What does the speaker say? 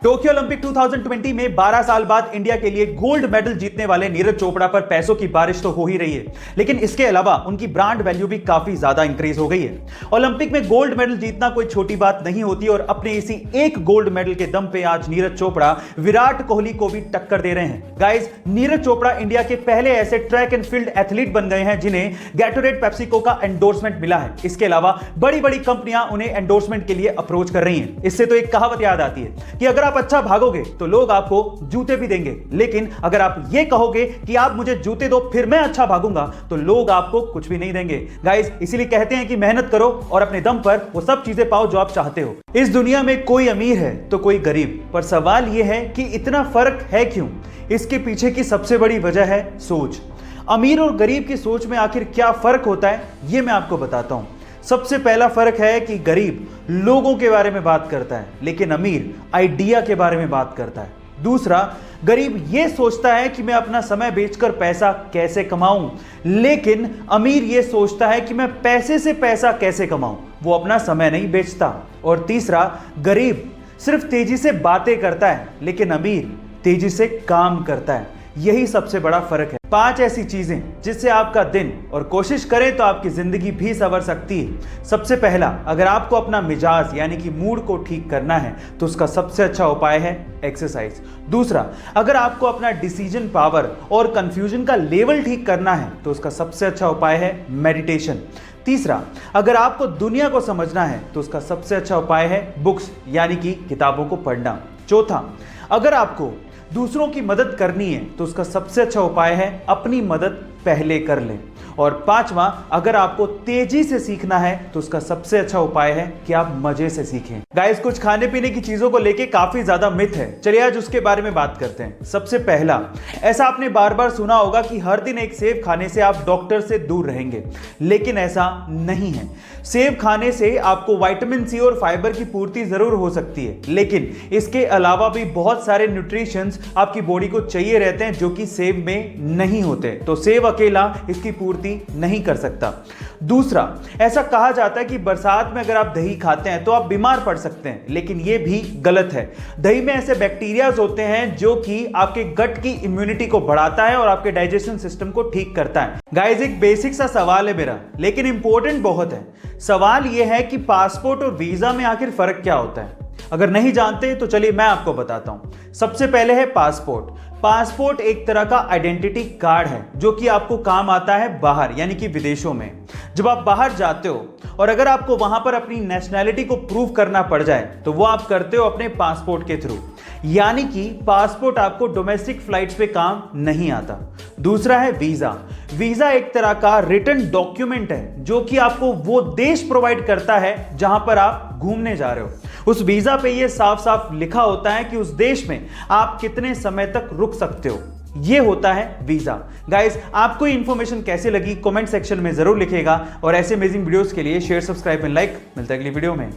Tokyo Olympic 2020 में 12 साल बाद इंडिया के लिए गोल्ड मेडल जीतने वाले नीरज चोपड़ा पर पैसों की बारिश तो हो ही रही है, लेकिन इसके अलावा उनकी ब्रांड वैल्यू भी काफी ज्यादा इंक्रीज हो गई है। ओलंपिक में गोल्ड मेडल जीतना कोई छोटी बात नहीं होती और अपने इसी एक गोल्ड मेडल के दम पे आज नीरज चोपड़ा विराट कोहली को भी टक्कर दे रहे हैं। गाइस, नीरज चोपड़ा इंडिया के पहले ऐसे ट्रैक एंड फील्ड एथलीट बन गए हैं जिन्हें गैटोरेड पेप्सिको का एंडोर्समेंट मिला है। इसके अलावा बड़ी बड़ी कंपनियां उन्हें एंडोर्समेंट के लिए अप्रोच कर रही हैं। इससे तो एक कहावत याद आती है कि अगर आप अच्छा भागोगे तो लोग आपको जूते भी देंगे, लेकिन अगर आप ये कहोगे कि आप मुझे जूते दो फिर मैं अच्छा भागूंगा तो लोग आपको कुछ भी नहीं देंगे। गाइस, इसीलिए कहते हैं कि मेहनत करो और अपने दम पर वो सब चीजें पाओ जो आप चाहते हो। इस दुनिया में कोई अमीर है तो कोई गरीब, पर सवाल यह है कि इतना फर्क है क्यों? इसके पीछे की सबसे बड़ी वजह है सोच। अमीर और गरीब की सोच में आखिर क्या फर्क होता है, यह मैं आपको बताता हूं। सबसे पहला फर्क है कि गरीब लोगों के बारे में बात करता है, लेकिन अमीर आइडिया के बारे में बात करता है। दूसरा, गरीब यह सोचता है कि मैं अपना समय बेचकर पैसा कैसे कमाऊं, लेकिन अमीर यह सोचता है कि मैं पैसे से पैसा कैसे कमाऊं, वो अपना समय नहीं बेचता। और तीसरा, गरीब सिर्फ तेजी से बातें करता है, लेकिन अमीर तेजी से काम करता है। यही सबसे बड़ा फर्क है। 5 ऐसी चीजें जिससे आपका दिन और कोशिश करें तो आपकी जिंदगी भी संवर सकती है। सबसे पहला, अगर आपको अपना मिजाज यानी कि मूड को ठीक करना है तो उसका सबसे अच्छा उपाय है एक्सरसाइज। दूसरा, अगर आपको अपना डिसीजन पावर और कंफ्यूजन का लेवल ठीक करना है तो उसका सबसे अच्छा उपाय है मेडिटेशन। तीसरा, अगर आपको दुनिया को समझना है तो उसका सबसे अच्छा उपाय है बुक्स यानी कि किताबों को पढ़ना। चौथा, अगर आपको दूसरों की मदद करनी है तो उसका सबसे अच्छा उपाय है अपनी मदद पहले कर लें। और पांचवा, अगर आपको तेजी से सीखना है तो उसका सबसे अच्छा उपाय है कि आप मजे से सीखें। गाइस, कुछ खाने पीने की चीजों को लेके काफी ज्यादा मिथ है, चलिए आज उसके बारे में बात करते हैं। सबसे पहला, ऐसा आपने बार बार सुना होगा कि हर दिन एक सेब खाने से आप डॉक्टर से दूर रहेंगे, लेकिन ऐसा नहीं है। सेब खाने से आपको विटामिन सी और फाइबर की पूर्ति जरूर हो सकती है, लेकिन इसके अलावा भी बहुत सारे न्यूट्रिशंस आपकी बॉडी को चाहिए रहते हैं जो कि सेब में नहीं होते, तो सेब अकेला इसकी पूर्ति नहीं कर सकता। दूसरा, ऐसा कहा जाता है कि बरसात में अगर आप दही खाते हैं तो आप बीमार पड़ सकते हैं, लेकिन यह भी गलत है। दही में ऐसे बैक्टीरियाज होते हैं जो कि आपके गट की इम्यूनिटी को बढ़ाता है और आपके डाइजेशन सिस्टम को ठीक करता है। गाइस, एक बेसिक सा सवाल है मेरा, लेकिन इंपॉर्टेंट बहुत है। सवाल यह है कि पासपोर्ट और वीजा में आखिर फर्क क्या होता है? अगर नहीं जानते तो चलिए मैं आपको बताता हूं। सबसे पहले है पासपोर्ट। पासपोर्ट एक तरह का आइडेंटिटी कार्ड है जो कि आपको काम आता है बाहर यानी कि विदेशों में। जब आप बाहर जाते हो और अगर आपको वहां पर अपनी नेशनैलिटी को प्रूव करना पड़ जाए तो वो आप करते हो अपने पासपोर्ट के थ्रू, यानी कि पासपोर्ट आपको डोमेस्टिक फ्लाइट्स पे काम नहीं आता। दूसरा है वीजा। वीजा एक तरह का रिटन डॉक्यूमेंट है जो कि आपको वो देश प्रोवाइड करता है जहां पर आप घूमने जा रहे हो। उस वीजा पे ये साफ साफ लिखा होता है कि उस देश में आप कितने समय तक रुक सकते हो। ये होता है वीजा। गाइस, आपको इंफॉर्मेशन कैसे लगी कमेंट सेक्शन में जरूर लिखिएगा और ऐसे अमेजिंग वीडियोस के लिए शेयर, सब्सक्राइब एंड लाइक। मिलता है अगली वीडियो में।